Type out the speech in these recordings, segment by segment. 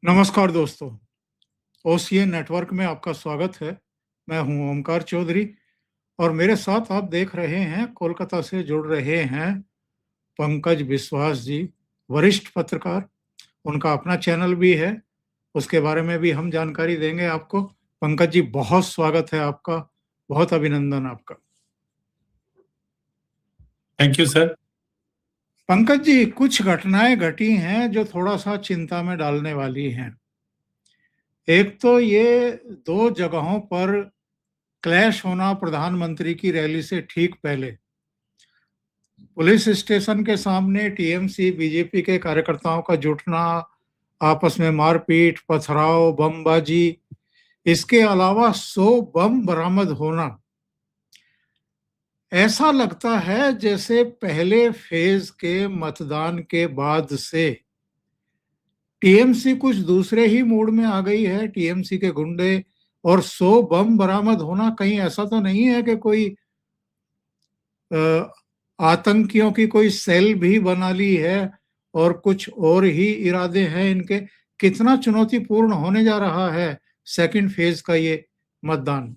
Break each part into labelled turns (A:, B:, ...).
A: नमस्कार दोस्तों, OCN network में आपका स्वागत है। मैं हूं ओमकार चौधरी और मेरे साथ आप देख रहे हैं कोलकाता से जुड़ रहे हैं पंकज बिस्वास जी, वरिष्ठ पत्रकार। उनका अपना चैनल भी है, उसके बारे में भी हम जानकारी देंगे आपको। पंकज जी, बहुत स्वागत है आपका, बहुत अभिनंदन आपका।
B: Thank you sir.
A: Pankaj ji, कुछ घटनाएं घटी हैं जो थोड़ा सा चिंता में डालने वाली हैं। एक तो ये दो जगहों पर क्लैश होना प्रधानमंत्री की रैली से ठीक पहले। पुलिस स्टेशन के सामने टीएमसी बीजेपी के कार्यकर्ताओं का जुटना, आपस में मारपीट, पथराव, बमबाजी, इसके अलावा 100 बम बरामद होना। ऐसा लगता है जैसे पहले फेज के मतदान के बाद से टीएमसी कुछ दूसरे ही मूड में आ गई है। टीएमसी के गुंडे और 100 बम बरामद होना, कहीं ऐसा तो नहीं है कि कोई आतंकियों की कोई सेल भी बना ली है और कुछ और ही इरादे हैं इनके। कितना चुनौतीपूर्ण होने जा रहा है सेकंड फेज का ये मतदान।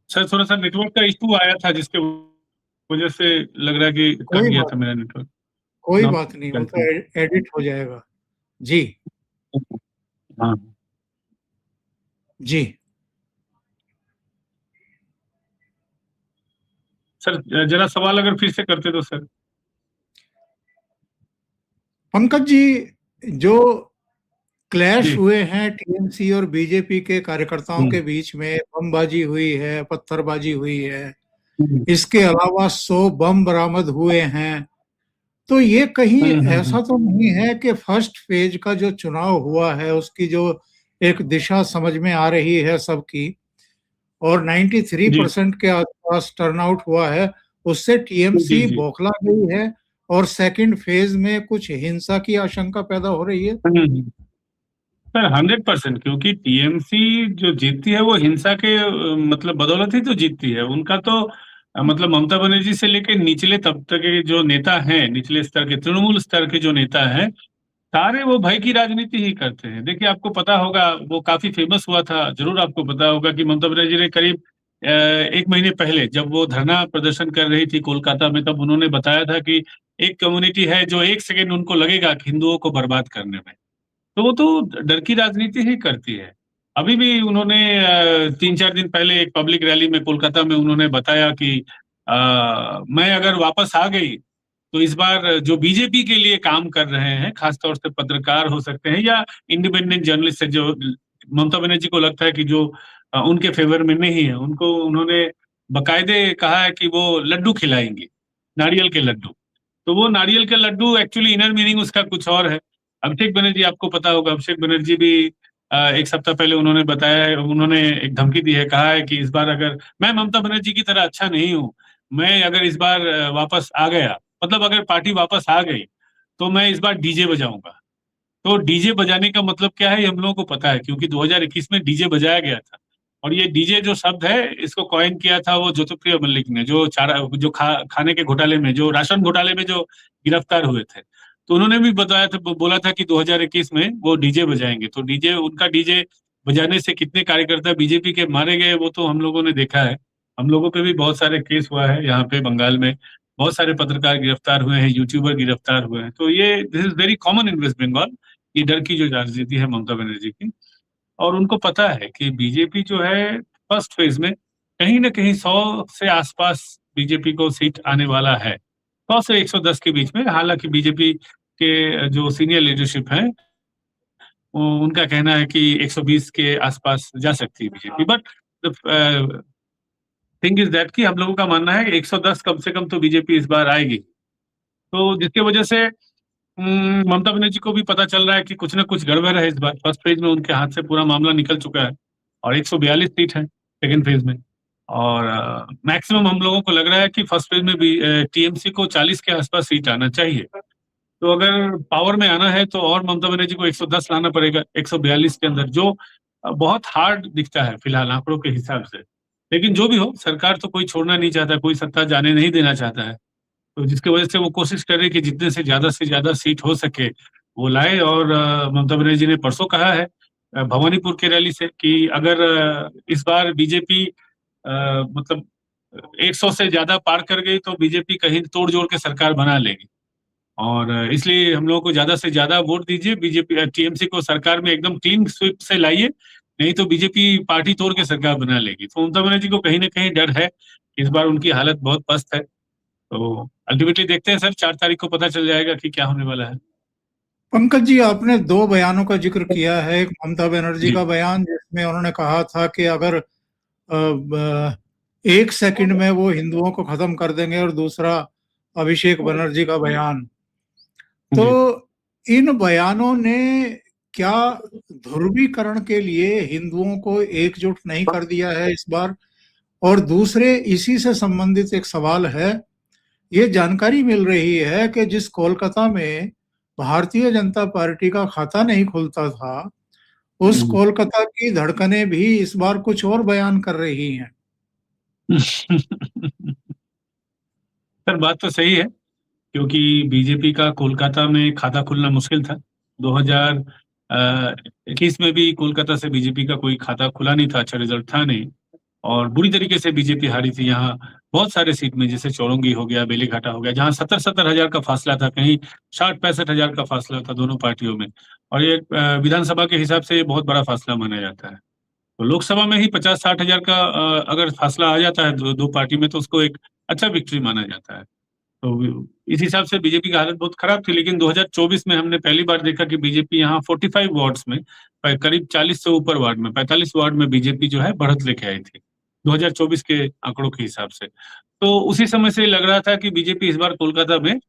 B: सर थोड़ा सा नेटवर्क का इशू आया था जिसके वजह से लग रहा है कि कट
A: कोई
B: गया
A: बात
B: था मेरा नेटवर्क।
A: कोई
B: नॉट
A: बात नहीं, वो तो
B: कंटिन्यू।
A: एडिट हो जाएगा। जी
B: हाँ
A: जी
B: सर, जरा सवाल अगर फिर से करते तो सर।
A: पंकज जी, जो क्लैश
B: जी।
A: हुए हैं टीएमसी और बीजेपी के कार्यकर्ताओं के
B: हम्म,
A: बीच में, बमबाजी हुई है, पत्थरबाजी हुई है,
B: हम्म,
A: इसके अलावा 100 बम बरामद हुए हैं। तो ये कहीं
B: हम्म,
A: ऐसा तो नहीं है कि फर्स्ट फेज का जो चुनाव हुआ है उसकी जो एक दिशा समझ में आ रही है सबकी, और 93%
B: जी
A: के आसपास टर्नआउट हुआ है, उससे
B: जी
A: टीएमसी
B: जी।
A: बौखला गई है और सेकंड फेज में कुछ हिंसा की आशंका पैदा हो रही है।
B: सर 100%, क्योंकि टीएमसी जो जीतती है वो हिंसा के मतलब बदौलत ही तो जीतती है। उनका तो मतलब ममता बनर्जी से लेकर निचले तबके के जो नेता हैं, निचले स्तर के तृणमूल स्तर के जो नेता हैं, सारे वो भय की राजनीति ही करते हैं। देखिए, आपको पता होगा, वो काफी फेमस हुआ था, जरूर आपको पता होगा कि ममता बनर्जी ने करीब 1 महीने पहले जब वो धरना प्रदर्शन कर रही थी कोलकाता में, तब उन्होंने बताया था कि एक कम्युनिटी है जो 1 सेकेंड उनको लगेगा कि हिंदुओं को बर्बाद करने में। तो वो तो डर की राजनीति ही करती है। अभी भी उन्होंने 3-4 दिन पहले एक पब्लिक रैली में कोलकाता में उन्होंने बताया कि मैं अगर वापस आ गई तो इस बार जो बीजेपी के लिए काम कर रहे हैं, खासतौर से पत्रकार हो सकते हैं या इंडिपेंडेंट जर्नलिस्ट है, जो ममता बनर्जी को लगता है कि जो उनके फेवर में नहीं है, उनको उन्होंने बकायदे कहा है कि वो लड्डू खिलाएंगे, नारियल के लड्डू। तो वो नारियल के लड्डू एक्चुअली इनर मीनिंग उसका कुछ और है। अभिषेक बनर्जी, आपको पता होगा, अभिषेक बनर्जी भी 1 सप्ताह पहले उन्होंने बताया है, उन्होंने एक धमकी दी है, कहा है कि इस बार अगर मैं ममता बनर्जी की तरह अच्छा नहीं हूँ, मैं अगर इस बार वापस आ गया, मतलब अगर पार्टी वापस आ गई, तो मैं इस बार डीजे बजाऊंगा। तो डीजे बजाने का मतलब क्या है, ये हम लोगों को पता है, क्योंकि 2021 में डीजे बजाया गया था। और ये डीजे जो शब्द है, इसको कॉइन किया था वो ज्योतिप्रिय मल्लिक ने, जो खाने के घोटाले में, जो राशन घोटाले में जो गिरफ्तार हुए थे। तो उन्होंने भी बताया था, बोला था कि 2021 में वो डीजे बजाएंगे। तो डीजे, उनका डीजे बजाने से कितने कार्यकर्ता बीजेपी के मारे गए, वो तो हम लोगों ने देखा है। हम लोगों पे भी बहुत सारे केस हुआ है यहाँ पे बंगाल में। बहुत सारे पत्रकार गिरफ्तार हुए हैं, यूट्यूबर गिरफ्तार हुए हैं। तो ये this is very common in West Bengal, ये डर की जो राजनीति है ममता बनर्जी की। और उनको पता है कि बीजेपी जो है फर्स्ट फेज में कहीं ना कहीं 100 से आसपास बीजेपी को सीट आने वाला है, 100 से 110 के बीच में। हालांकि बीजेपी के जो सीनियर लीडरशिप है उनका कहना है कि 120 के आसपास जा सकती है BJP. But thing is that कि हम लोगों का मानना है 110 कम से कम तो बीजेपी इस बार आएगी। तो जिसकी वजह से ममता बनर्जी को भी पता चल रहा है कि कुछ ना कुछ गड़बड़ है इस बार। फर्स्ट फेज में उनके हाथ से पूरा मामला निकल चुका है और 142 सीट है सेकेंड फेज में। और मैक्सिमम हम लोगों को लग रहा है कि फर्स्ट फेज में भी टीएमसी को 40 के आसपास सीट आना चाहिए। तो अगर पावर में आना है तो और ममता बनर्जी को 110 लाना पड़ेगा 142 के अंदर, जो बहुत हार्ड दिखता है फिलहाल आंकड़ों के हिसाब से। लेकिन जो भी हो, सरकार तो कोई छोड़ना नहीं चाहता, कोई सत्ता जाने नहीं देना चाहता है। तो जिसकी वजह से वो कोशिश कर रहे हैं कि जितने से ज्यादा सीट हो सके वो लाए। और ममता बनर्जी ने परसों कहा है भवानीपुर के रैली से कि अगर इस बार बीजेपी मतलब 100 से ज्यादा पार कर गई तो बीजेपी कहीं तोड़ जोड़ के सरकार बना लेगी। और इसलिए हम लोगों को ज्यादा से ज्यादा वोट दीजिए, बीजेपी टीएमसी को सरकार में एकदम क्लीन स्वीप से लाइए, नहीं तो बीजेपी पार्टी तोड़ के सरकार बना लेगी। तो ममता बनर्जी को कहीं ना कहीं डर है, इस बार उनकी हालत बहुत पस्त है। तो अल्टीमेटली देखते हैं सर, 4 तारीख को पता चल जाएगा कि क्या होने वाला है।
A: पंकज जी, आपने दो बयानों का जिक्र किया है। एक ममता बनर्जी
B: जी
A: का बयान जिसमें उन्होंने कहा था कि अगर 1 सेकंड में वो हिंदुओं को खत्म कर देंगे, और दूसरा अभिषेक बनर्जी का बयान। तो
B: जी
A: इन बयानों ने क्या ध्रुवीकरण के लिए हिंदुओं को एकजुट नहीं कर दिया है इस बार? और दूसरे इसी से संबंधित एक सवाल है। ये जानकारी मिल रही है कि जिस कोलकाता में भारतीय जनता पार्टी का खाता नहीं खुलता था, उस
B: हम्म।
A: कोलकाता की धड़कनें भी इस बार कुछ और बयान कर रही हैं।
B: सर बात तो सही है, क्योंकि बीजेपी का कोलकाता में खाता खुलना मुश्किल था। 2021 में भी कोलकाता से बीजेपी का कोई खाता खुला नहीं था, अच्छा रिजल्ट था नहीं। और बुरी तरीके से बीजेपी हारी थी यहाँ बहुत सारे सीट में, जैसे चौरंगी हो गया, बेलीघाटा हो गया, जहाँ 70-70 हजार का फासला था, कहीं 60-65 हजार का फासला था दोनों पार्टियों में। और ये विधानसभा के हिसाब से ये बहुत बड़ा फासला माना जाता है। तो लोकसभा में ही 50-60 हजार का अगर फासला आ जाता है दो पार्टी में, तो उसको एक अच्छा विक्ट्री माना जाता है। तो इस हिसाब से बीजेपी की हालत बहुत खराब थी। लेकिन 2024 में हमने पहली बार देखा कि बीजेपी यहाँ 45 वार्ड्स में, करीब 40 से ऊपर वार्ड में, 45 वार्ड में बीजेपी जो है बढ़त लेके आई थी 2024 के आंकड़ों के हिसाब से। तो उसी समय से लग रहा था कि बीजेपी इस बार कोलकाता में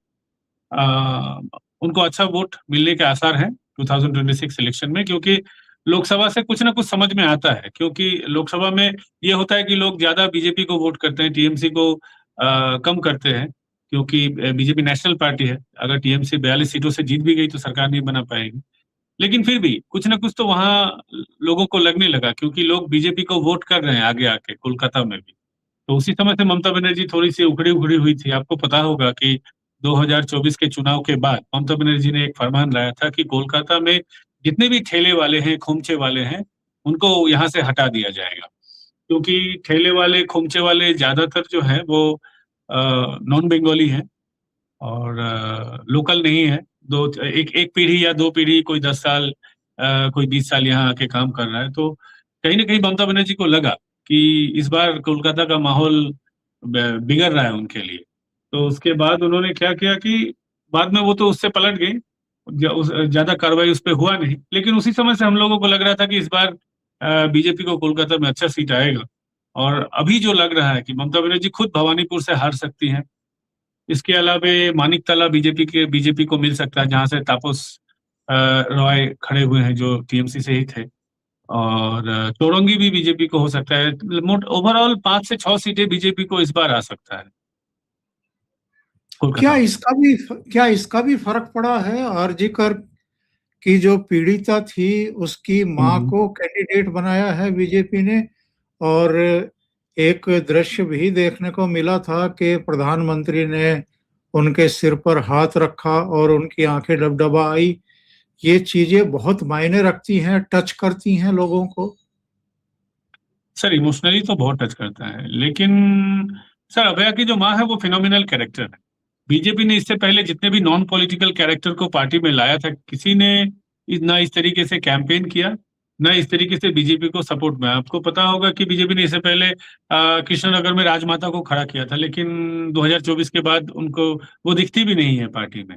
B: आ, उनको अच्छा वोट मिलने के आसार हैं 2026 इलेक्शन में, क्योंकि लोकसभा से कुछ ना कुछ समझ में आता है। क्योंकि लोकसभा में ये होता है कि लोग ज्यादा बीजेपी को वोट करते हैं, टीएमसी को कम करते हैं, क्योंकि बीजेपी नेशनल पार्टी है। अगर टीएमसी 42 सीटों से जीत भी गई तो सरकार नहीं बना पाएगी। लेकिन फिर भी कुछ ना कुछ तो वहां लोगों को लगने लगा, क्योंकि लोग बीजेपी को वोट कर रहे हैं आगे आके कोलकाता में भी। तो उसी समय से ममता बनर्जी थोड़ी सी उखड़ी उखड़ी हुई थी। आपको पता होगा कि 2024 के चुनाव के बाद ममता बनर्जी ने एक फरमान लाया था कि कोलकाता में जितने भी ठेले वाले हैं, खोमचे वाले हैं, उनको यहाँ से हटा दिया जाएगा। क्योंकि ठेले वाले, खोमचे वाले ज्यादातर जो है वो नॉन बंगाली हैं और लोकल नहीं है। दो एक एक पीढ़ी या दो पीढ़ी, कोई 10 साल कोई 20 साल यहाँ आके काम कर रहा है। तो कहीं ना कहीं ममता बनर्जी को लगा कि इस बार कोलकाता का माहौल बिगड़ रहा है उनके लिए। तो उसके बाद उन्होंने क्या किया कि बाद में वो तो उससे पलट गई, ज्यादा कार्रवाई उस पर हुआ नहीं। लेकिन उसी समय से हम लोगों को लग रहा था कि इस बार बीजेपी को कोलकाता में अच्छा सीट आएगा। और अभी जो लग रहा है कि ममता बनर्जी खुद भवानीपुर से हार सकती हैं। इसके अलावा मानिकतला बीजेपी को मिल सकता है, जहां से तापस रॉय खड़े हुए हैं जो टीएमसी से ही थे। और चौरंगी भी बीजेपी को हो सकता है। ओवरऑल 5 से 6 सीटें बीजेपी को इस बार आ सकता है
A: क्या
B: कोलकाता में।
A: इसका भी फर्क पड़ा है? आरजीकर की जो पीड़िता थी, उसकी मां
B: हम्म।
A: को कैंडिडेट बनाया है बीजेपी ने। और एक दृश्य भी देखने को मिला था कि प्रधानमंत्री ने उनके सिर पर हाथ रखा और उनकी आंखें डबडबा आई। ये चीजें बहुत मायने रखती हैं, टच करती हैं लोगों को।
B: सर इमोशनली तो बहुत टच करता है, लेकिन सर अभया की जो माँ है वो फिनोमिनल कैरेक्टर है। बीजेपी ने इससे पहले जितने भी नॉन पॉलिटिकल कैरेक्टर को पार्टी में लाया था, किसी ने ना इस तरीके से कैंपेन किया, ना इस तरीके से बीजेपी को सपोर्ट में। आपको पता होगा कि बीजेपी ने इससे पहले कृष्णनगर में राजमाता को खड़ा किया था, लेकिन 2024 के बाद उनको वो दिखती भी नहीं है पार्टी में।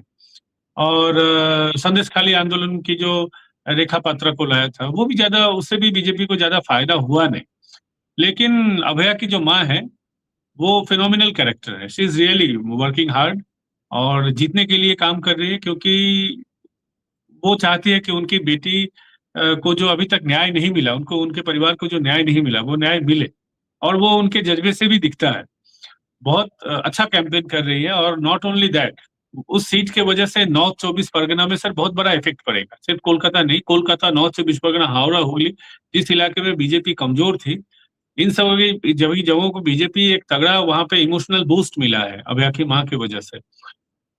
B: और संदेश खाली आंदोलन की जो रेखा पात्रा को लाया था, वो भी ज्यादा, उससे भी बीजेपी को ज्यादा फायदा हुआ नहीं। लेकिन अभया की जो माँ है वो फिनोमिनल कैरेक्टर है। She is really working hard और जीतने के लिए काम कर रही है, क्योंकि वो चाहती है कि उनकी बेटी को जो अभी तक न्याय नहीं मिला, उनको, उनके परिवार को जो न्याय नहीं मिला, वो न्याय मिले। और वो उनके जज्बे से भी दिखता है। बहुत अच्छा कैंपेन कर रही है। और नॉट ओनली दैट, उस सीट के वजह से नॉर्थ 24 परगना में सर बहुत बड़ा इफेक्ट पड़ेगा। सिर्फ कोलकाता नहीं, कोलकाता, नॉर्थ 24 परगना, हावड़ा, हुगली, जिस इलाके में बीजेपी कमजोर थी, इन सब जगहों को बीजेपी एक तगड़ा, वहां पे इमोशनल बूस्ट मिला है अभया की माँ की वजह से।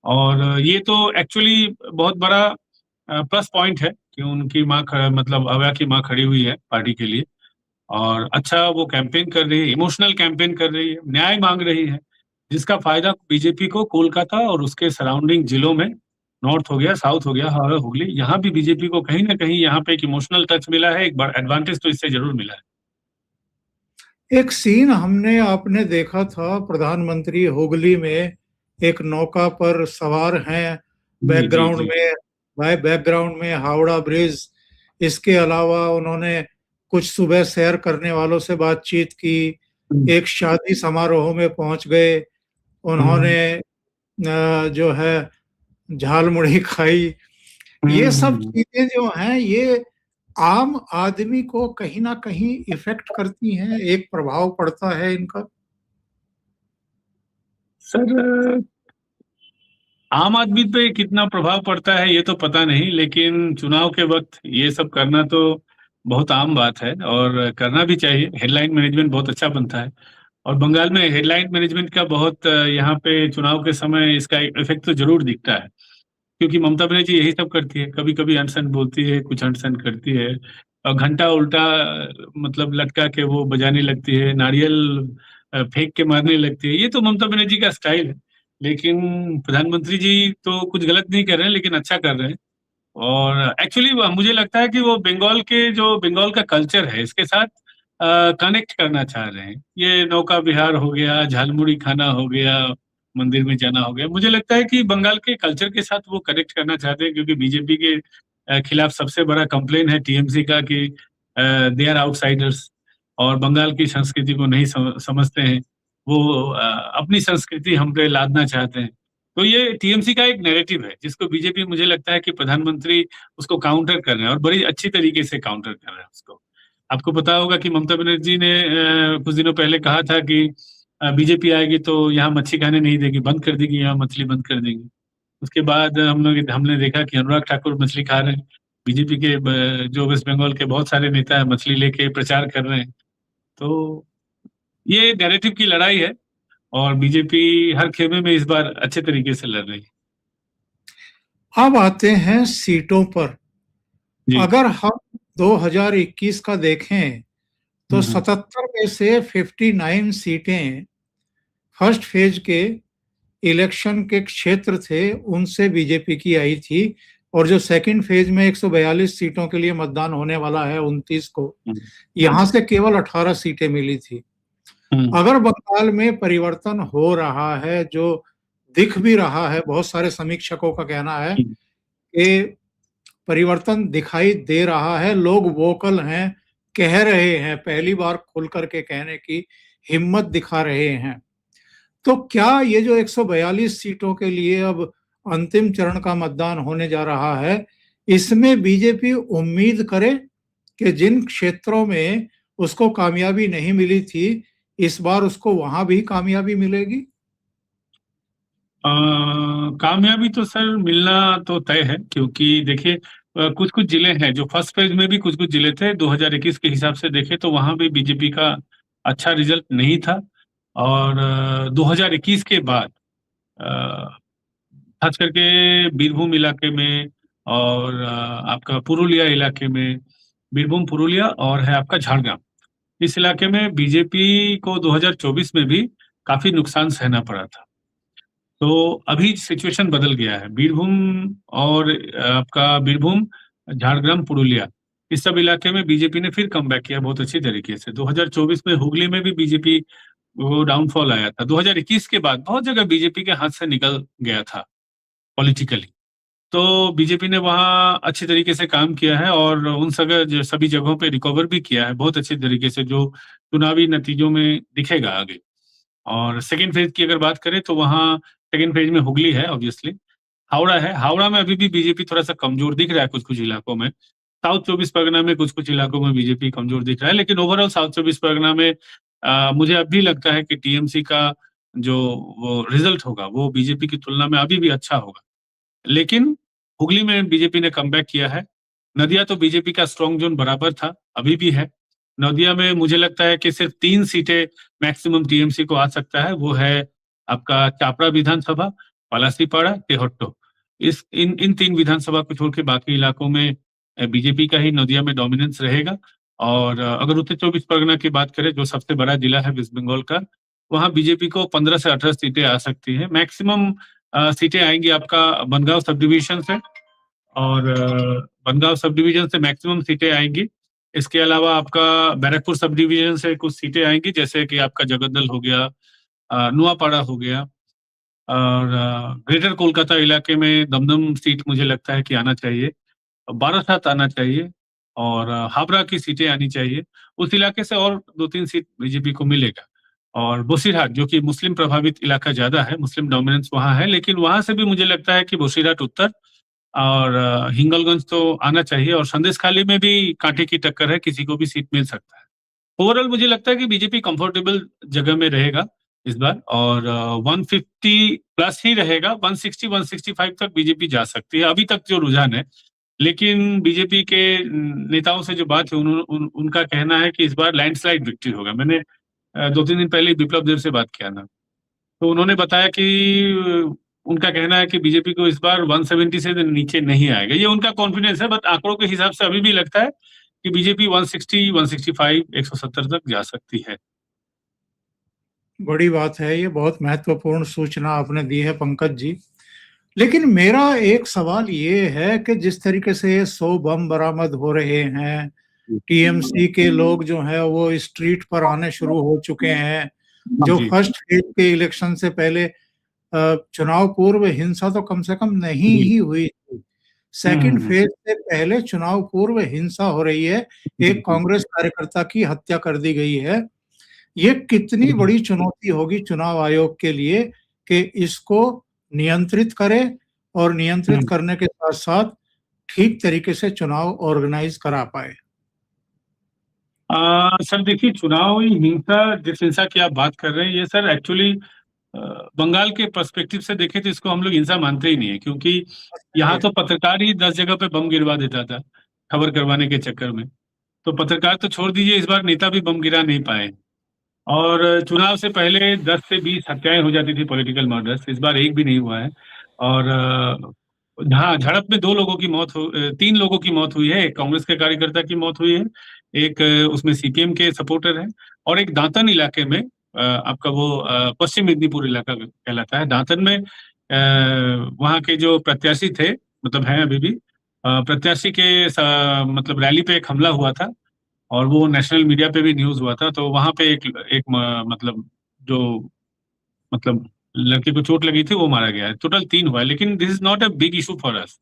B: और ये तो एक्चुअली बहुत बड़ा प्लस पॉइंट है कि उनकी माँ मतलब अभया की माँ खड़ी हुई है पार्टी के लिए। और अच्छा वो कैंपेन कर रही है, इमोशनल कैंपेन कर रही है, न्याय मांग रही है, जिसका फायदा बीजेपी को कोलकाता और उसके सराउंडिंग जिलों में, नॉर्थ हो गया, साउथ हो गया, हावड़ा, हुगली, यहाँ भी बीजेपी को कहीं ना कहीं यहाँ पे एक इमोशनल टच मिला है। एक बार एडवांटेज तो इससे जरूर मिला है।
A: एक सीन हमने आपने देखा था, प्रधानमंत्री हुगली में एक नौका पर सवार हैं,
B: जी जी
A: बैकग्राउंड
B: जी।
A: में, बैकग्राउंड में हावड़ा ब्रिज। इसके अलावा उन्होंने कुछ सुबह सैर करने वालों से बातचीत की,
B: हम्म,
A: एक शादी समारोह में पहुंच गए,
B: हम्म,
A: उन्होंने जो है झाल मुड़ी खाई। ये सब
B: हम्म।
A: चीजें जो हैं, ये आम आदमी को कहीं ना कहीं इफेक्ट करती हैं, एक प्रभाव पड़ता है इनका।
B: सर आम आदमी पे कितना प्रभाव पड़ता है ये तो पता नहीं, लेकिन चुनाव के वक्त ये सब करना तो बहुत आम बात है और करना भी चाहिए। हेडलाइन मैनेजमेंट बहुत अच्छा बनता है। और बंगाल में हेडलाइन मैनेजमेंट का बहुत यहाँ पे चुनाव के समय इसका इफेक्ट तो जरूर दिखता है, क्योंकि ममता बनर्जी यही सब करती है। कभी कभी अनशन बोलती है, कुछ अनशन करती है, और घंटा उल्टा मतलब लटका के वो बजाने लगती है, नारियल फेंक के मारने लगती है। ये तो ममता बनर्जी का स्टाइल है। लेकिन प्रधानमंत्री जी तो कुछ गलत नहीं कर रहे हैं, लेकिन अच्छा कर रहे हैं। और एक्चुअली मुझे लगता है कि वो बंगाल के, जो बंगाल का कल्चर है, इसके साथ कनेक्ट करना चाह रहे हैं। ये नौका विहार हो गया, झालमुड़ी खाना हो गया, मंदिर में जाना हो गया, मुझे लगता है कि बंगाल के कल्चर के साथ वो कनेक्ट करना चाहते हैं। क्योंकि बीजेपी के खिलाफ सबसे बड़ा कंप्लेन है टीएमसी का कि दे आर आउटसाइडर्स, और बंगाल की संस्कृति को नहीं समझते हैं। वो अपनी संस्कृति हम पे लादना चाहते हैं। तो ये टीएमसी का एक नैरेटिव है, जिसको बीजेपी, मुझे लगता है कि प्रधानमंत्री उसको काउंटर कर रहे हैं, और बड़ी अच्छी तरीके से काउंटर कर रहे हैं उसको। आपको पता होगा कि ममता बनर्जी ने कुछ दिनों पहले कहा था कि बीजेपी आएगी तो यहाँ मच्छी खाने नहीं देगी, बंद कर देगी, यहाँ मछली बंद कर देंगे। उसके बाद हमने देखा कि अनुराग ठाकुर मछली खा रहे हैं। बीजेपी के जो वेस्ट बंगाल के बहुत सारे नेता है, मछली लेके प्रचार कर रहे हैं। तो ये नैरेटिव की लड़ाई है, और बीजेपी हर खेमे में इस बार अच्छे तरीके से लड़ रही है।
A: अब आते हैं सीटों पर।
B: जी।
A: अगर हम 2021 का देखें तो
B: हम्म,
A: 77 में से 59 सीटें फर्स्ट फेज के इलेक्शन के क्षेत्र थे, उनसे बीजेपी की आई थी। और जो सेकंड फेज में 142 सीटों के लिए मतदान होने वाला है 29 को,
B: हम्म,
A: यहां से केवल 18 सीटें मिली थी।
B: हम्म,
A: अगर बंगाल में परिवर्तन हो रहा है, जो दिख भी रहा है, बहुत सारे समीक्षकों का कहना है
B: हम्म।
A: कि परिवर्तन दिखाई दे रहा है, लोग वोकल हैं, कह रहे हैं, पहली बार खुल करके कहने की हिम्मत दिखा रहे हैं। तो क्या ये जो 142 सीटों के लिए अब अंतिम चरण का मतदान होने जा रहा है, इसमें बीजेपी उम्मीद करे कि जिन क्षेत्रों में उसको कामयाबी नहीं मिली थी, इस बार उसको वहां भी कामयाबी मिलेगी?
B: कामयाबी तो सर मिलना तो तय है, क्योंकि देखिए कुछ कुछ जिले हैं जो फर्स्ट फेज में भी, कुछ कुछ जिले थे 2021 के हिसाब से देखें तो वहां भी बीजेपी का अच्छा रिजल्ट नहीं था। और 2021 के बाद खास करके बीरभूम इलाके में, और आपका पुरुलिया इलाके में, बीरभूम, पुरुलिया, और है आपका झारग्राम, इस इलाके में बीजेपी को 2024 में भी काफी नुकसान सहना पड़ा था। तो अभी सिचुएशन बदल गया है। बीरभूम और आपका बीरभूम, झारग्राम, पुरुलिया, इस सब इलाके में बीजेपी ने फिर कमबैक किया बहुत अच्छी तरीके से। 2024 में हुगली में भी बीजेपी वो डाउनफॉल आया था। 2021 के बाद बहुत जगह बीजेपी के हाथ से निकल गया था पॉलिटिकली। तो बीजेपी ने वहाँ अच्छी तरीके से काम किया है और उन सभी जगहों पे रिकवर भी किया है बहुत अच्छी तरीके से, जो चुनावी नतीजों में दिखेगा आगे। और सेकेंड फेज की अगर बात करें तो वहाँ सेकेंड फेज में हुगली है ऑब्वियसली, हावड़ा है। हावड़ा में अभी भी बीजेपी थोड़ा सा कमजोर दिख रहा है कुछ कुछ इलाकों में। साउथ 24 परगना में कुछ कुछ इलाकों में बीजेपी कमजोर दिख रहा है, लेकिन ओवरऑल साउथ 24 परगना में मुझे अब भी लगता है कि टीएमसी का जो वो रिजल्ट होगा वो बीजेपी की तुलना में अभी भी अच्छा होगा। लेकिन हुगली में बीजेपी ने कमबैक किया है। नदिया तो बीजेपी का स्ट्रॉन्ग जोन बराबर था, अभी भी है। नदिया में मुझे लगता है कि सिर्फ 3 सीटें मैक्सिमम टीएमसी को आ सकता है, वो है आपका चापड़ा विधानसभा, पलासीपाड़ा, तेहट्टो। इस इन इन 3 विधानसभा को छोड़ के बाकी इलाकों में बीजेपी का ही नदिया में डोमिनेंस रहेगा। और अगर उत्तर 24 परगना की बात करें, जो सबसे बड़ा जिला है वेस्ट बंगाल का, वहाँ बीजेपी को 15 से 18 सीटें आ सकती है। मैक्सिमम सीटें आएंगी आपका बनगांव सब डिवीजन से, और बनगांव सब डिवीजन से मैक्सिमम सीटें आएंगी। इसके अलावा आपका बैरकपुर सब डिवीजन से कुछ सीटें आएंगी, जैसे कि आपका जगद्दल हो गया, नुआपाड़ा हो गया, और ग्रेटर कोलकाता इलाके में दमदम सीट मुझे लगता है कि आना चाहिए, बारासात आना चाहिए, और हावड़ा की सीटें आनी चाहिए। उस इलाके से और 2-3 सीट बीजेपी को मिलेगा। और बसीरहाट, जो कि मुस्लिम प्रभावित इलाका ज्यादा है, मुस्लिम डोमिनेंस वहाँ है, लेकिन वहां से भी मुझे लगता है कि बसीरहाट उत्तर और हिंगलगंज तो आना चाहिए। और संदेशखाली में भी कांटे की टक्कर है, किसी को भी सीट मिल सकता है। ओवरऑल मुझे लगता है कि बीजेपी कंफर्टेबल जगह में रहेगा इस बार, और 150 प्लस ही रहेगा। 160 165 तक बीजेपी जा सकती है अभी तक जो रुझान है। लेकिन बीजेपी के नेताओं से जो बात है, उनका कहना है कि इस बार लैंडस्लाइड विक्ट्री होगा। मैंने 2-3 दिन पहले विप्लव देव से बात किया ना, तो उन्होंने बताया कि उनका कहना है कि बीजेपी को इस बार 170 से नीचे नहीं आएगा। ये उनका कॉन्फिडेंस है, बट आंकड़ों के हिसाब से अभी भी लगता है कि बीजेपी 160, 165, 170 तक जा सकती है।
A: बड़ी बात है, ये बहुत महत्वपूर्ण सूचना आपने दी है पंकज जी। लेकिन मेरा एक सवाल ये है कि जिस तरीके से 100 बम बरामद हो रहे हैं, टीएमसी के लोग जो है वो स्ट्रीट पर आने शुरू हो चुके हैं, जो
B: जी।
A: फर्स्ट फेज के इलेक्शन से पहले चुनाव पूर्व हिंसा तो कम से कम नहीं
B: जी।
A: ही हुई थी, सेकंड फेज से पहले चुनाव पूर्व हिंसा हो रही है, एक कांग्रेस कार्यकर्ता की हत्या कर दी गई है। ये कितनी बड़ी चुनौती होगी चुनाव आयोग के लिए कि इसको नियंत्रित करे और नियंत्रित करने के साथ साथ ठीक तरीके से चुनाव ऑर्गेनाइज करा पाए।
B: सर देखिए, चुनावी हिंसा, जिस हिंसा की आप बात कर रहे हैं, ये सर एक्चुअली बंगाल के पर्सपेक्टिव से देखें तो इसको हम लोग हिंसा मानते ही नहीं है, क्योंकि यहाँ तो पत्रकार ही 10 जगह पे बम गिरवा देता था खबर करवाने के चक्कर में। तो पत्रकार तो छोड़ दीजिए, इस बार नेता भी बम गिरा नहीं पाए। और चुनाव से पहले 10 से 20 हत्याएं हो जाती थी, पॉलिटिकल मर्डर्स, इस बार एक भी नहीं हुआ है। और हाँ, झड़प में 2 लोगों की मौत 3 लोगों की मौत हुई है। एक कांग्रेस के कार्यकर्ता की मौत हुई है, एक उसमें सीपीएम के सपोर्टर है, और एक दांतन इलाके में आपका वो पश्चिम मेदिनीपुर इलाका कहलाता है। दांतन में वहाँ के जो प्रत्याशी थे, मतलब हैं अभी भी, प्रत्याशी के मतलब रैली पे एक हमला हुआ था, और वो नेशनल मीडिया पे भी न्यूज हुआ था। तो वहां पे मतलब जो मतलब लड़के को चोट लगी थी, वो मारा गया है। टोटल 3 हुआ है, लेकिन this is not a big issue for us,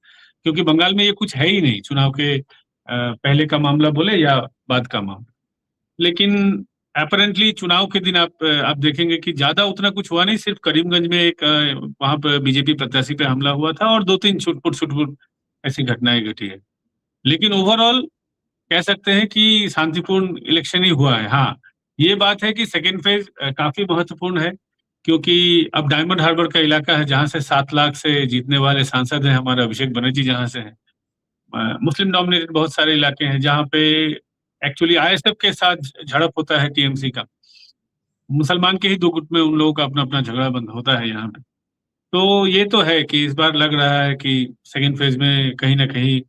B: क्योंकि बंगाल में ये कुछ है ही नहीं, चुनाव के पहले का मामला बोले या बाद का मामला। लेकिन अपेरेंटली चुनाव के दिन आप देखेंगे कि ज्यादा उतना कुछ हुआ नहीं। सिर्फ करीमगंज में एक वहां पर बीजेपी प्रत्याशी पे हमला हुआ था, और 2-3 छुटपुट ऐसी घटनाएं घटी है। लेकिन ओवरऑल कह सकते हैं कि शांतिपूर्ण इलेक्शन ही हुआ है। हाँ, ये बात है कि सेकेंड फेज काफी महत्वपूर्ण है, क्योंकि अब डायमंड हार्बर का इलाका है, जहां से 7 लाख से जीतने वाले सांसद हैं हमारे अभिषेक बनर्जी, जहां से हैं। मुस्लिम डोमिनेटेड बहुत सारे इलाके हैं जहां पे एक्चुअली आईएसएफ के साथ झड़प होता है टीएमसी का। मुसलमान के ही 2 गुट में उन लोगों का अपना अपना झगड़ा बंद होता है यहाँ पे। तो ये तो है कि इस बार लग रहा है कि सेकेंड फेज में कहीं ना कहीं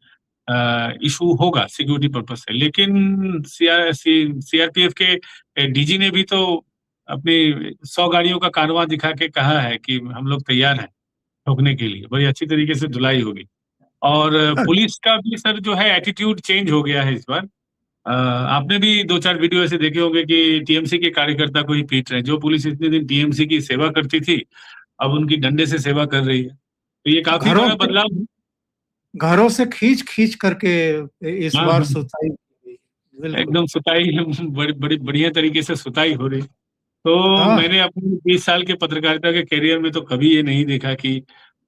B: इशू होगा सिक्योरिटी पर्पज से। लेकिन सीआरपीएफ के डीजी ने भी तो अपनी 100 गाड़ियों का कारवां दिखा के कहा है कि हम लोग तैयार हैं ठोकने के लिए, बड़ी अच्छी तरीके से धुलाई होगी। और पुलिस का भी सर जो है एटीट्यूड चेंज हो गया है इस बार। आपने भी 2-4 वीडियो ऐसे देखे होंगे कि टीएमसी के कार्यकर्ता को ही पीट रहे हैं। जो पुलिस इतने दिन टीएमसी की सेवा करती थी, अब उनकी डंडे से सेवा कर रही है। तो ये काफी
A: घरों
B: बड़ा
A: से
B: बदलाव है।
A: घरों से खींच खींच करके इस
B: हाँ
A: बार
B: हाँ,
A: सुताई की गई। बिल्कुल।
B: एकदम सुताई बड़ी बड़ी बढ़िया तरीके से सुताई हो रही। तो
A: हाँ।
B: मैंने अपने 20 साल के पत्रकारिता के करियर में तो कभी ये नहीं देखा कि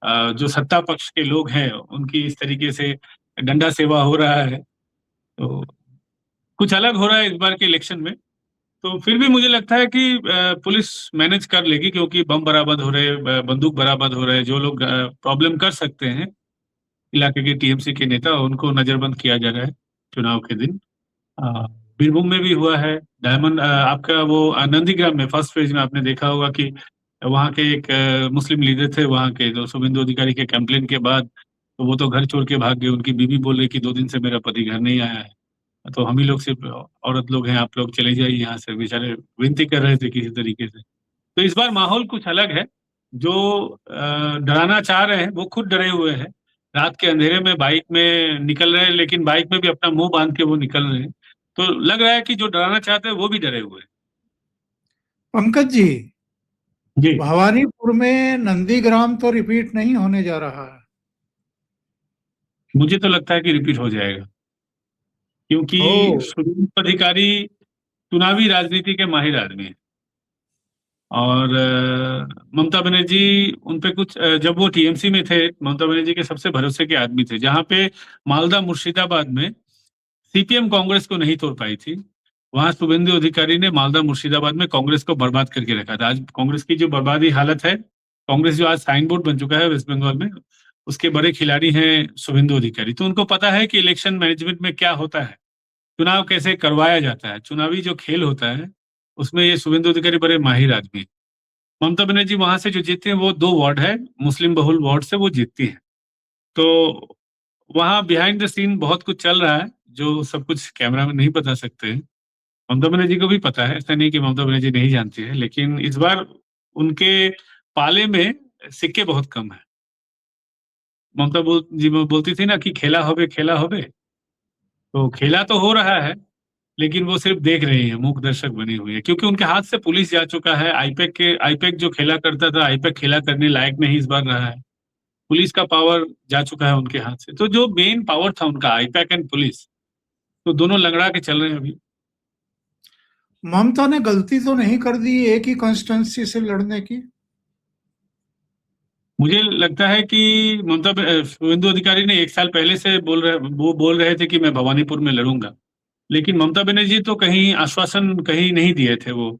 B: जो सत्ता पक्ष के लोग हैं उनकी इस तरीके से डंडा सेवा हो रहा है। तो कुछ अलग हो रहा है इस बार के इलेक्शन में। तो फिर भी मुझे लगता है कि पुलिस मैनेज कर लेगी, क्योंकि बम बरामद हो रहे, बंदूक बरामद हो रहे, जो लोग प्रॉब्लम कर सकते हैं इलाके के टीएमसी के नेता, उनको नजरबंद किया जा रहा है चुनाव के दिन। अ, बीरभूम में भी हुआ है। डायमंड आपका वो नंदीग्राम में फर्स्ट फेज में आपने देखा होगा कि वहाँ के एक मुस्लिम लीडर थे वहाँ के, जो शुभेंदु अधिकारी के कंप्लेन के बाद तो वो तो घर छोड़ के भाग गए। उनकी बीवी बोल रही कि 2 दिन से मेरा पति घर नहीं आया है, तो हम ही लोग सिर्फ औरत लोग हैं, आप लोग चले जाइए यहाँ से। बेचारे विनती कर रहे थे किसी तरीके से। तो इस बार माहौल कुछ अलग है। जो डराना चाह रहे हैं वो खुद डरे हुए हैं। रात के अंधेरे में बाइक में निकल रहे हैं, लेकिन बाइक में भी अपना मुंह बांध के वो निकल रहे हैं। तो लग रहा है कि जो डराना चाहते हैं वो भी डरे हुए हैं।
A: पंकज जी,
B: जी।
A: भवानीपुर में नंदीग्राम तो रिपीट नहीं होने जा रहा है।
B: मुझे तो लगता है कि रिपीट हो जाएगा, क्योंकि
A: ओ।
B: शुभेंदु अधिकारी चुनावी राजनीति के माहिर आदमी हैं। और ममता बनर्जी उन पे कुछ जब वो टीएमसी में थे, ममता बनर्जी के सबसे भरोसे के आदमी थे। जहाँ पे मालदा मुर्शिदाबाद में सीपीएम कांग्रेस को नहीं तोड़ पाई थी, वहां शुभेंदु अधिकारी ने मालदा मुर्शिदाबाद में कांग्रेस को बर्बाद करके रखा था। आज कांग्रेस की जो बर्बादी हालत है, कांग्रेस जो आज साइन बोर्ड बन चुका है वेस्ट बंगाल में, उसके बड़े खिलाड़ी हैं शुभेंदु अधिकारी। तो उनको पता है कि इलेक्शन मैनेजमेंट में क्या होता है, चुनाव कैसे करवाया जाता है, चुनावी जो खेल होता है उसमें ये शुभेंदु अधिकारी बड़े माहिर आदमी हैं। ममता बनर्जी वहां से जो जीतती है वो 2 वार्ड है, मुस्लिम बहुल वार्ड से वो जीतती है। तो वहाँ बिहाइंड द सीन बहुत कुछ चल रहा है जो सब कुछ कैमरा में नहीं बता सकते हैं। ममता बनर्जी को भी पता है, ऐसा नहीं कि ममता बनर्जी नहीं जानती है, लेकिन इस बार उनके पाले में सिक्के बहुत कम है। जी बोलती थी ना कि खेला होबे। तो खेला तो हो रहा है, लेकिन वो सिर्फ देख रही है, मूक दर्शक बनी हुई है, क्योंकि उनके हाथ से पुलिस जा चुका है। आईपैक जो खेला करता था, आईपैक खेला करने लायक नहीं इस बार रहा है। पुलिस का पावर जा चुका है उनके हाथ से। तो जो मेन पावर था उनका, आईपैक एंड पुलिस, तो दोनों लंगड़ा के चल रहे हैं अभी।
A: ममता ने गलती तो नहीं कर दी एक ही कॉन्स्टिट्यूंसी से लड़ने की?
B: मुझे लगता है कि शुभेंदु अधिकारी ने 1 साल पहले से बोल रहे थे कि मैं भवानीपुर में लड़ूंगा, लेकिन ममता बनर्जी तो कहीं आश्वासन कहीं नहीं दिए थे वो।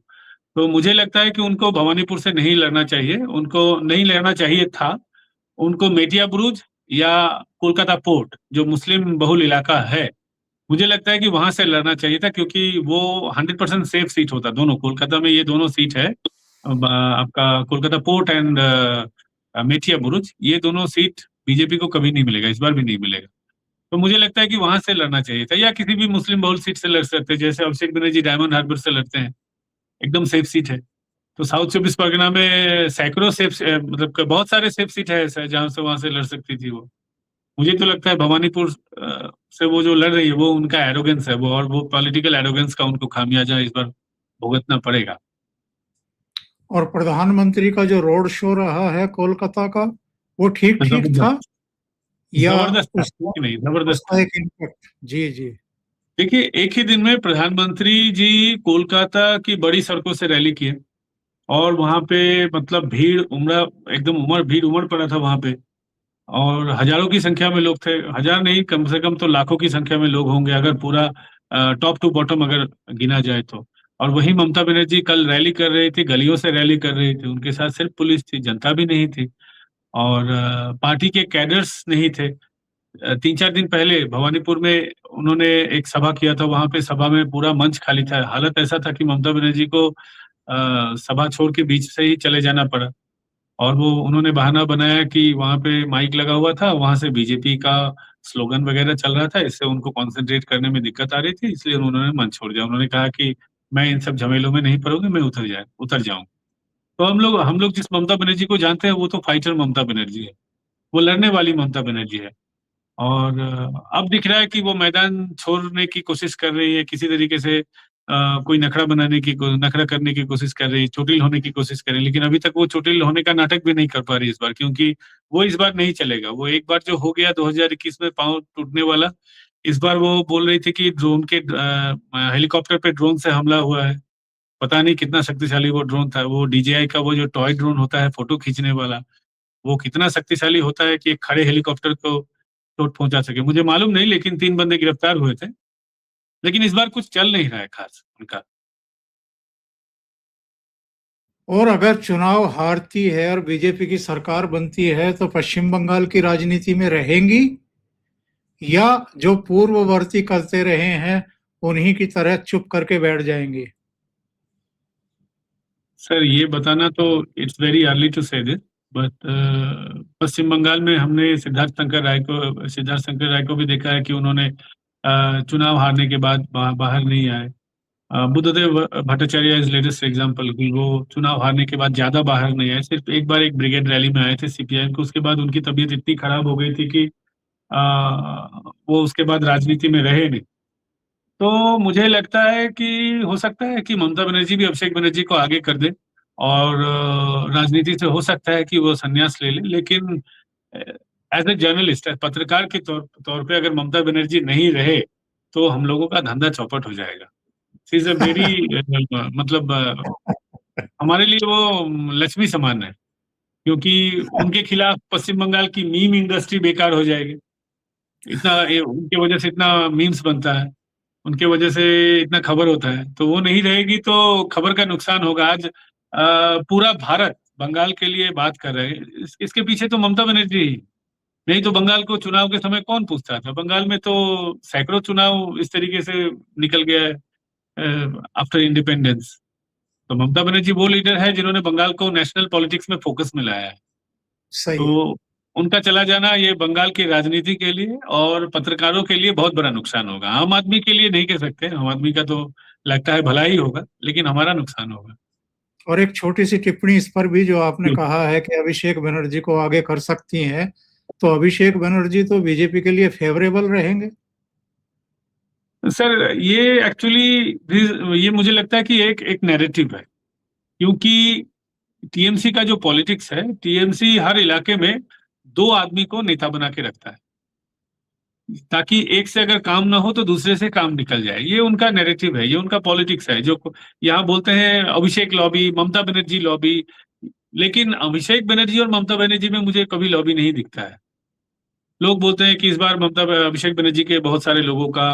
B: तो मुझे लगता है कि उनको भवानीपुर से नहीं लड़ना चाहिए, उनको नहीं लड़ना चाहिए था। उनको मेटिया बुरुज या कोलकाता पोर्ट, जो मुस्लिम बहुल इलाका है, मुझे लगता है कि वहां से लड़ना चाहिए था, क्योंकि वो 100% सेफ सीट होता। दोनों कोलकाता में ये दोनों सीट है, आपका कोलकाता पोर्ट एंड मेटिया बुरुज, ये दोनों सीट बीजेपी को कभी नहीं मिलेगा, इस बार भी नहीं मिलेगा। तो मुझे लगता है कि वहां से लड़ना चाहिए था, या किसी भी मुस्लिम बहुल सीट से लड़ सकते हैं, जैसे अभिषेक बनर्जी डायमंड हार्बर से लड़ते हैं, एकदम सेफ सीट है। तो साउथ 24 परगना में सैकड़ों मतलब बहुत सारे सेफ सीट है ऐसा, जहां से वहां से लड़ सकती थी वो। मुझे तो लगता है भवानीपुर से वो जो लड़ रही है वो उनका एरोगेंस है, वो और वो पॉलिटिकल एरोगेंस का उनको खामियाजा इस बार भुगतना पड़ेगा।
A: और प्रधानमंत्री का जो रोड शो रहा है कोलकाता का, वो ठीक ठीक था
B: जबरदस्त,
A: या
B: जबरदस्त था,
A: उसका
B: ठीक नहीं, जबरदस्त
A: उसका
B: था।
A: एक इम्पैक्ट? जी जी।
B: देखिए, एक ही दिन में प्रधानमंत्री जी कोलकाता की बड़ी सड़कों से रैली किए, और वहां पे मतलब भीड़ उमड़ पड़ा था वहां पे। और हजारों की संख्या में लोग थे, हजार नहीं, कम से कम तो लाखों की संख्या में लोग होंगे, अगर पूरा टॉप टू बॉटम अगर गिना जाए तो। और वही ममता बनर्जी कल रैली कर रही थी, गलियों से रैली कर रही थी, उनके साथ सिर्फ पुलिस थी, जनता भी नहीं थी। और पार्टी के कैडर्स नहीं थे। 3-4 दिन पहले भवानीपुर में उन्होंने एक सभा किया था, वहां पे सभा में पूरा मंच खाली था। हालत ऐसा था कि ममता बनर्जी को सभा छोड़ के बीच से ही चले जाना पड़ा। और वो उन्होंने बहाना बनाया कि वहां पे माइक लगा हुआ था, वहां से बीजेपी का स्लोगन वगैरह चल रहा था, इससे उनको कंसंट्रेट करने में दिक्कत आ रही थी, इसलिए उन्होंने मंच छोड़ दिया। उन्होंने कहा कि मैं इन सब झमेलों में नहीं पड़ूंगी, मैं उतर जाऊं। तो हम लोग जिस ममता बनर्जी को जानते हैं वो तो फाइटर ममता बनर्जी है, वो लड़ने वाली ममता बनर्जी है। और अब दिख रहा है कि वो मैदान छोड़ने की कोशिश कर रही है किसी तरीके से, कोई नखरा करने की कोशिश कर रही है, चोटिल होने की कोशिश कर रही है, लेकिन अभी तक वो चोटिल होने का नाटक भी नहीं कर पा रही इस बार, क्योंकि वो इस बार नहीं चलेगा। वो एक बार जो हो गया 2021 में पांव टूटने वाला, इस बार वो बोल रही थी कि हेलीकॉप्टर पे ड्रोन से हमला हुआ है। पता नहीं कितना शक्तिशाली वो ड्रोन था, वो DJI का वो जो टॉय ड्रोन होता है फोटो खींचने वाला, वो कितना शक्तिशाली होता है कि एक खड़े हेलीकॉप्टर को चोट पहुंचा सके, मुझे मालूम नहीं, लेकिन 3 बंदे गिरफ्तार हुए थे। लेकिन इस बार कुछ चल नहीं रहा है खास उनका।
A: और अगर चुनाव हारती है और बीजेपी की सरकार बनती है तो पश्चिम बंगाल की राजनीति में रहेंगी, या जो पूर्ववर्ती करते रहे हैं उन्हीं की तरह चुप करके बैठ जाएंगे?
B: सर ये बताना तो इट्स वेरी अर्ली टू से दिस, बट पश्चिम बंगाल में हमने सिद्धार्थ शंकर राय को भी देखा है कि उन्होंने चुनाव हारने के बाद बाहर नहीं आए। Buddhadeb Bhattacharya is latest example कि वो चुनाव हारने के बाद ज्यादा बाहर नहीं आए, सिर्फ एक बार एक ब्रिगेड रैली में आए थे CPIM को, उसके बाद उनकी तबीयत इतनी खराब हो गई थी कि वो उसके बाद राजनीति में रहे नहीं। तो मुझे लगता है कि हो सकता है कि ममता बनर्जी भी अभिषेक बनर्जी को आगे कर दे, और राजनीति से हो सकता है कि वो संन्यास ले ले। लेकिन एज ए जर्नलिस्ट, पत्रकार के तौर पे अगर ममता बनर्जी नहीं रहे तो हम लोगों का धंधा चौपट हो जाएगा। शी इज अ वेरी मतलब हमारे लिए वो लक्ष्मी समान है, क्योंकि उनके खिलाफ पश्चिम बंगाल की मीम इंडस्ट्री बेकार हो जाएगी। उनके वजह से इतना मीम्स बनता है, उनके वजह से इतना खबर होता है, तो वो नहीं रहेगी तो खबर का नुकसान होगा। आज पूरा भारत बंगाल के लिए बात कर रहे हैं, इसके पीछे तो ममता बनर्जी ही। नहीं तो बंगाल को चुनाव के समय कौन पूछता था? बंगाल में तो सैकड़ों चुनाव इस तरीके से निकल गया है आफ्टर इंडिपेंडेंस। तो ममता बनर्जी वो लीडर है जिन्होंने बंगाल को नेशनल पॉलिटिक्स में फोकस में लाया है।
A: सही है।
B: तो उनका चला जाना ये बंगाल की राजनीति के लिए और पत्रकारों के लिए बहुत बड़ा नुकसान होगा। आम आदमी के लिए नहीं कह सकते, आम आदमी का तो लगता है भला ही होगा, लेकिन हमारा नुकसान होगा।
A: और एक छोटी सी टिप्पणी इस पर भी, जो आपने कहा है कि अभिषेक बनर्जी को आगे कर सकती हैं, तो अभिषेक बनर्जी तो बीजेपी के लिए फेवरेबल रहेंगे।
B: सर ये एक्चुअली ये मुझे लगता है कि एक एक नैरेटिव है, क्योंकि TMC का जो पॉलिटिक्स है, TMC हर इलाके में 2 आदमी को नेता बना के रखता है, ताकि एक से अगर काम ना हो तो दूसरे से काम निकल जाए। ये उनका नैरेटिव है, ये उनका पॉलिटिक्स है, जो यहाँ बोलते हैं अभिषेक लॉबी, ममता बनर्जी लॉबी। लेकिन अभिषेक बनर्जी और ममता बनर्जी में मुझे कभी लॉबी नहीं दिखता है। लोग बोलते हैं कि इस बार अभिषेक बनर्जी के बहुत सारे लोगों का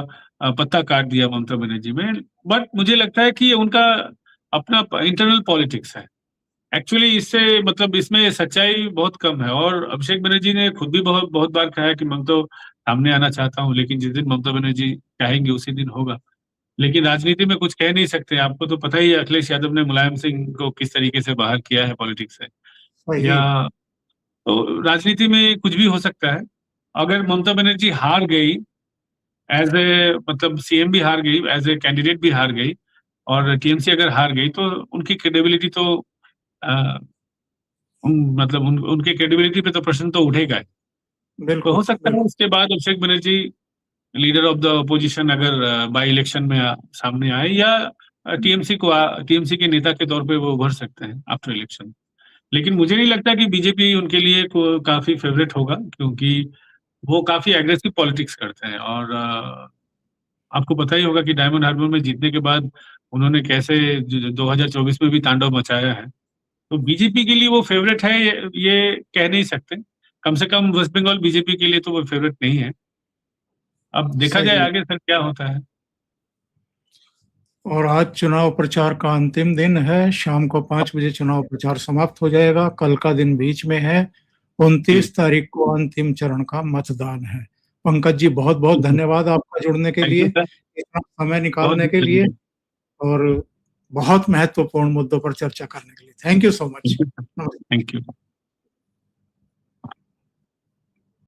B: पत्ता काट दिया ममता बनर्जी में, बट मुझे लगता है कि ये उनका अपना इंटरनल पॉलिटिक्स है। एक्चुअली इससे मतलब इसमें सच्चाई बहुत कम है। और अभिषेक बनर्जी ने खुद भी बहुत बहुत बार कहा है कि मैं तो सामने आना चाहता हूँ, लेकिन जिस दिन ममता बनर्जी चाहेंगे उसी दिन होगा। लेकिन राजनीति में कुछ कह नहीं सकते, आपको तो पता ही है अखिलेश यादव ने मुलायम सिंह को किस तरीके से बाहर किया है पॉलिटिक्स से।
A: सही।
B: या तो राजनीति में कुछ भी हो सकता है। अगर ममता बनर्जी हार गई एज ए मतलब CM भी हार गई, एज ए कैंडिडेट भी हार गई, और TMC अगर हार गई तो उनकी क्रेडिबिलिटी तो अ, उनके क्रेडिबिलिटी पे तो प्रश्न तो उठेगा ही। तो
A: बिल्कुल
B: हो सकता है
A: बिल्कुल।
B: उसके बाद Abhishek Banerjee leader of the opposition अगर बाई इलेक्शन में सामने आए, या TMC के नेता के तौर पे वो उभर सकते हैं आफ्टर इलेक्शन। लेकिन मुझे नहीं लगता कि बीजेपी उनके लिए काफी फेवरेट होगा, क्योंकि वो काफी एग्रेसिव पॉलिटिक्स करते हैं। और आपको पता ही होगा कि डायमंड हार्बर में जीतने के बाद उन्होंने कैसे 2024 में भी तांडव मचाया है। तो बीजेपी के लिए वो फेवरेट है, ये कह नहीं सकते। कम से कम वेस्ट बंगाल बीजेपी के लिए तो वो फेवरेट नहीं है। अब देखा जाए
A: सही।
B: आगे सर क्या होता है।
A: और आज चुनाव प्रचार का अंतिम दिन है। शाम को 5 बजे चुनाव प्रचार समाप्त हो जाएगा। कल का दिन बीच में है। 29 तारीख को अंतिम चरण का मतदान है। पंकज जी, बहुत बहुत धन्यवाद आपका जुड़ने के
B: थैंक यू
A: लिए,
B: सर।
A: इतना समय
B: बहुत
A: निकालने
B: बहुत
A: के लिए,
B: धन्यवाद।
A: और बहुत महत्वपूर्ण मुद्दों पर चर्चा करने के लिए। Thank you so much.
B: Thank you.